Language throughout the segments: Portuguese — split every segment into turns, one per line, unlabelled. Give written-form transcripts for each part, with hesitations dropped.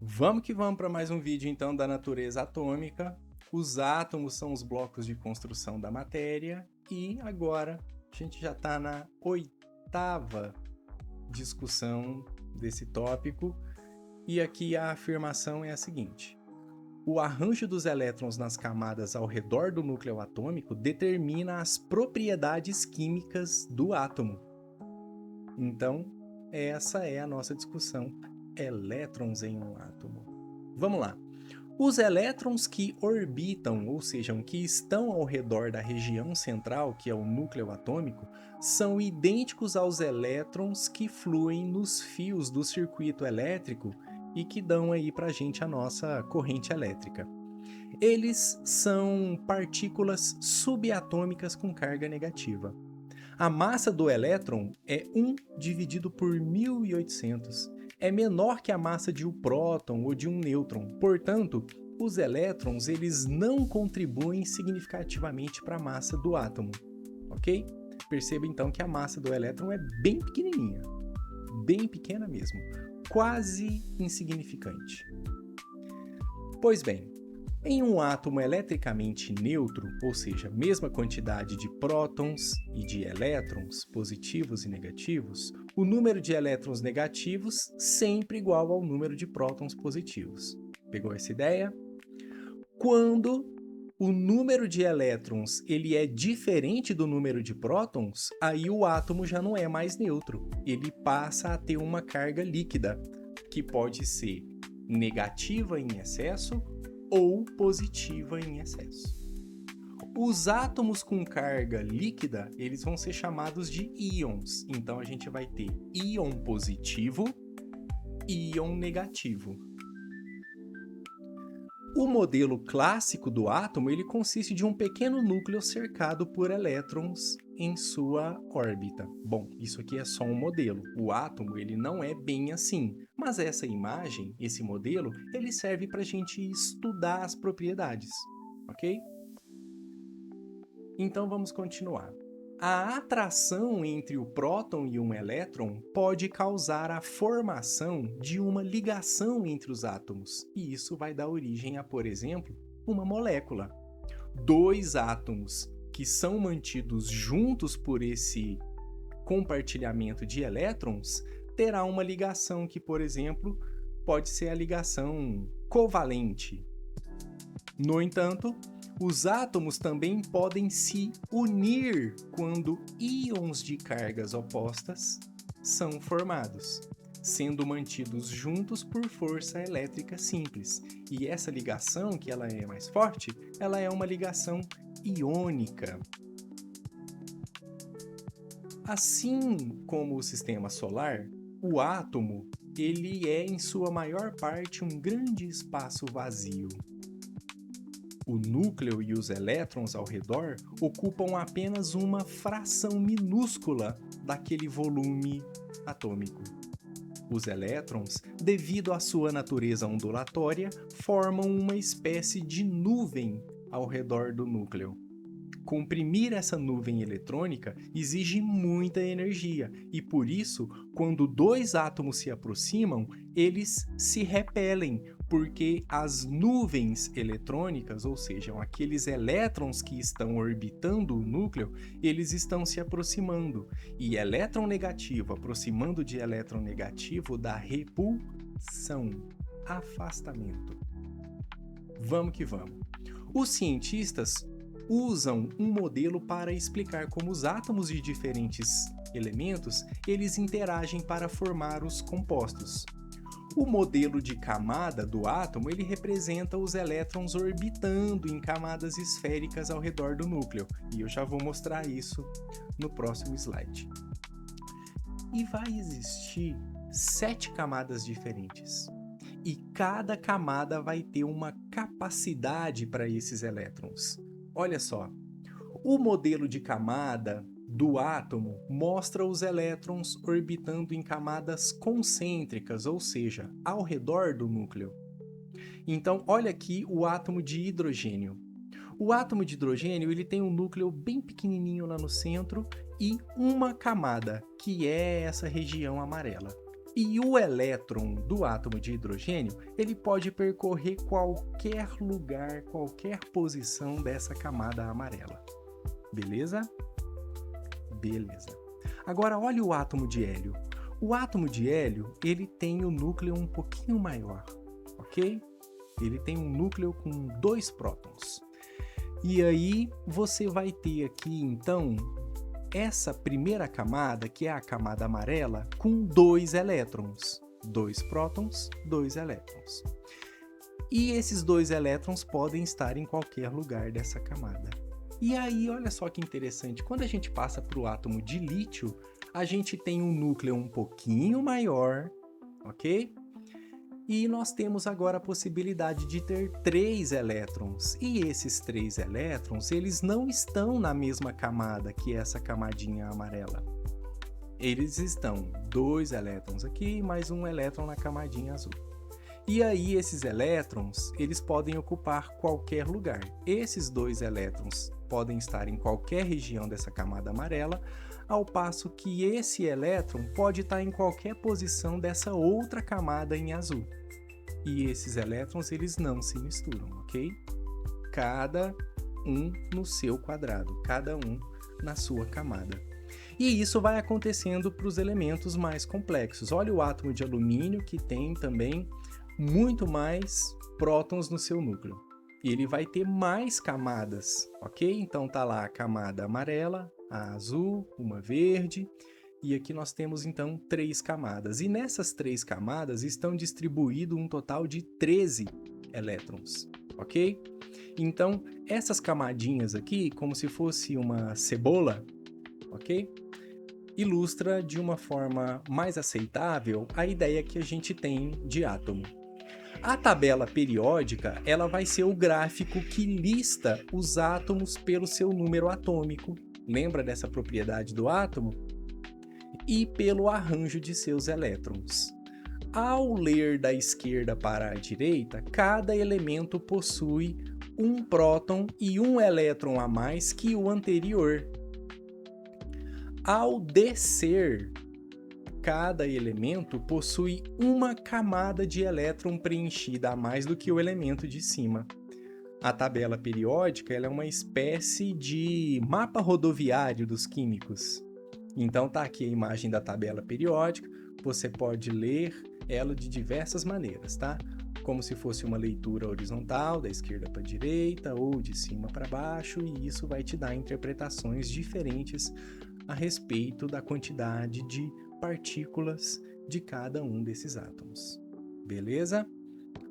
Vamos que vamos para mais um vídeo então da natureza atômica. Os átomos são os blocos de construção da matéria e agora a gente já está na oitava discussão desse tópico e aqui a afirmação é a seguinte: o arranjo dos elétrons nas camadas ao redor do núcleo atômico determina as propriedades químicas do átomo. Então, essa é a nossa discussão: elétrons em um átomo. Vamos lá. Os elétrons que orbitam, ou seja, que estão ao redor da região central, que é o núcleo atômico, são idênticos aos elétrons que fluem nos fios do circuito elétrico e que dão aí para a gente a nossa corrente elétrica. Eles são partículas subatômicas com carga negativa. A massa do elétron é 1 dividido por 1800. É menor que a massa de um próton ou de um nêutron. Portanto, os elétrons eles não contribuem significativamente para a massa do átomo, ok? Perceba então que a massa do elétron é bem pequenininha, bem pequena mesmo, quase insignificante. Pois bem, em um átomo eletricamente neutro, ou seja, mesma quantidade de prótons e de elétrons, positivos e negativos, o número de elétrons negativos sempre igual ao número de prótons positivos. Pegou essa ideia? Quando o número de elétrons ele é diferente do número de prótons, aí o átomo já não é mais neutro. Ele passa a ter uma carga líquida, que pode ser negativa em excesso ou positiva em excesso. Os átomos com carga líquida, eles vão ser chamados de íons. Então a gente vai ter íon positivo, íon negativo. O modelo clássico do átomo, ele consiste de um pequeno núcleo cercado por elétrons em sua órbita. Bom, isso aqui é só um modelo. O átomo, ele não é bem assim. Mas essa imagem, esse modelo, ele serve para a gente estudar as propriedades, ok? Então vamos continuar. A atração entre o próton e um elétron pode causar a formação de uma ligação entre os átomos, e isso vai dar origem a, por exemplo, uma molécula. Dois átomos que são mantidos juntos por esse compartilhamento de elétrons terá uma ligação que, por exemplo, pode ser a ligação covalente. No entanto, os átomos também podem se unir quando íons de cargas opostas são formados, sendo mantidos juntos por força elétrica simples. E essa ligação, que ela é mais forte, ela é uma ligação iônica. Assim como o sistema solar, o átomo ele é em sua maior parte um grande espaço vazio. O núcleo e os elétrons ao redor ocupam apenas uma fração minúscula daquele volume atômico. Os elétrons, devido à sua natureza ondulatória, formam uma espécie de nuvem ao redor do núcleo. Comprimir essa nuvem eletrônica exige muita energia e, por isso, quando dois átomos se aproximam, eles se repelem, porque as nuvens eletrônicas, ou seja, aqueles elétrons que estão orbitando o núcleo, eles estão se aproximando. E elétron negativo aproximando de elétron negativo dá repulsão, afastamento. Vamos que vamos. Os cientistas usam um modelo para explicar como os átomos de diferentes elementos eles interagem para formar os compostos. O modelo de camada do átomo ele representa os elétrons orbitando em camadas esféricas ao redor do núcleo, e eu já vou mostrar isso no próximo slide. E vai existir 7 camadas diferentes. E cada camada vai ter uma capacidade para esses elétrons. Olha só, o modelo de camada do átomo mostra os elétrons orbitando em camadas concêntricas, ou seja, ao redor do núcleo. Então, olha aqui o átomo de hidrogênio. O átomo de hidrogênio ele tem um núcleo bem pequenininho lá no centro e uma camada, que é essa região amarela. E o elétron do átomo de hidrogênio, ele pode percorrer qualquer lugar, qualquer posição dessa camada amarela. Beleza? Beleza. Agora olha o átomo de hélio. O átomo de hélio, ele tem o núcleo um pouquinho maior, ok? Ele tem um núcleo com 2 prótons. E aí você vai ter aqui, então, essa primeira camada, que é a camada amarela, com 2 elétrons. 2 prótons, 2 elétrons. E esses 2 elétrons podem estar em qualquer lugar dessa camada. E aí, olha só que interessante, quando a gente passa para o átomo de lítio, a gente tem um núcleo um pouquinho maior, ok? E nós temos agora a possibilidade de ter 3 elétrons. E esses 3 elétrons, eles não estão na mesma camada que essa camadinha amarela. Eles estão 2 elétrons aqui, mais um elétron na camadinha azul. E aí esses elétrons, eles podem ocupar qualquer lugar. Esses 2 elétrons podem estar em qualquer região dessa camada amarela, ao passo que esse elétron pode estar em qualquer posição dessa outra camada em azul. E esses elétrons, eles não se misturam, ok? Cada um no seu quadrado, cada um na sua camada. E isso vai acontecendo para os elementos mais complexos. Olha o átomo de alumínio, que tem também muito mais prótons no seu núcleo. E ele vai ter mais camadas, ok? Então tá lá a camada amarela, a azul, uma verde, e aqui nós temos então 3 camadas. E nessas 3 camadas estão distribuídos um total de 13 elétrons, ok? Então essas camadinhas aqui, como se fosse uma cebola, ok? Ilustra de uma forma mais aceitável a ideia que a gente tem de átomo. A tabela periódica, ela vai ser o gráfico que lista os átomos pelo seu número atômico, lembra dessa propriedade do átomo? E pelo arranjo de seus elétrons. Ao ler da esquerda para a direita, cada elemento possui um próton e um elétron a mais que o anterior. Ao descer, cada elemento possui uma camada de elétron preenchida a mais do que o elemento de cima. A tabela periódica ela é uma espécie de mapa rodoviário dos químicos. Então tá aqui a imagem da tabela periódica, você pode ler ela de diversas maneiras, tá? Como se fosse uma leitura horizontal, da esquerda para a direita ou de cima para baixo, e isso vai te dar interpretações diferentes a respeito da quantidade de partículas de cada um desses átomos. Beleza?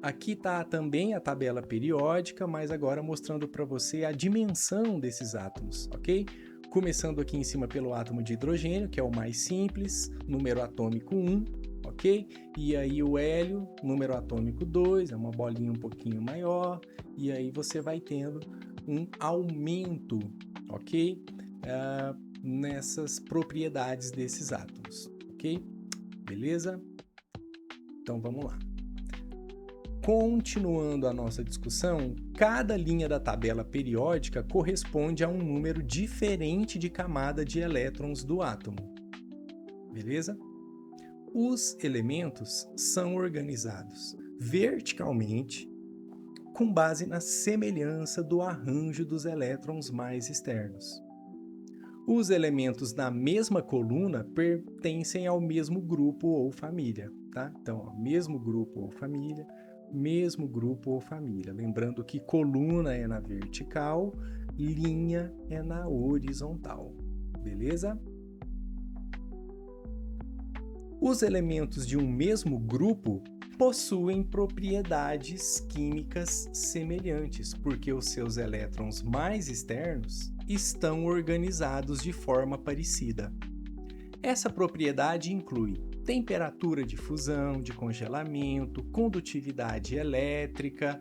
Aqui está também a tabela periódica, mas agora mostrando para você a dimensão desses átomos, ok? Começando aqui em cima pelo átomo de hidrogênio, que é o mais simples, número atômico 1, ok? E aí o hélio, número atômico 2, é uma bolinha um pouquinho maior, e aí você vai tendo um aumento, ok? Nessas propriedades desses átomos, ok? Beleza? Então vamos lá. Continuando a nossa discussão, cada linha da tabela periódica corresponde a um número diferente de camada de elétrons do átomo. Beleza? Os elementos são organizados verticalmente com base na semelhança do arranjo dos elétrons mais externos. Os elementos da mesma coluna pertencem ao mesmo grupo ou família, tá? Então, mesmo grupo ou família, mesmo grupo ou família. Lembrando que coluna é na vertical, linha é na horizontal, beleza? Os elementos de um mesmo grupo possuem propriedades químicas semelhantes, porque os seus elétrons mais externos estão organizados de forma parecida. Essa propriedade inclui temperatura de fusão, de congelamento, condutividade elétrica,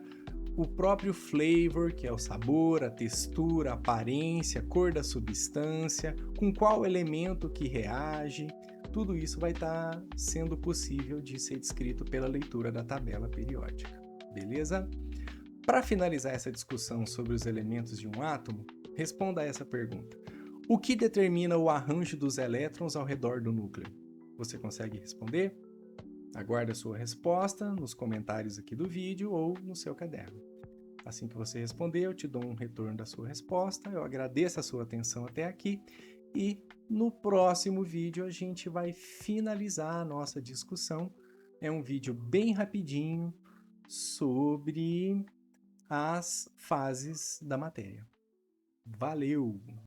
o próprio flavor, que é o sabor, a textura, a aparência, a cor da substância, com qual elemento que reage. Tudo isso vai estar sendo possível de ser descrito pela leitura da tabela periódica, beleza? Para finalizar essa discussão sobre os elementos de um átomo, responda a essa pergunta. O que determina o arranjo dos elétrons ao redor do núcleo? Você consegue responder? Aguardo a sua resposta nos comentários aqui do vídeo ou no seu caderno. Assim que você responder, eu te dou um retorno da sua resposta. Eu agradeço a sua atenção até aqui e no próximo vídeo a gente vai finalizar a nossa discussão. É um vídeo bem rapidinho sobre as fases da matéria. Valeu!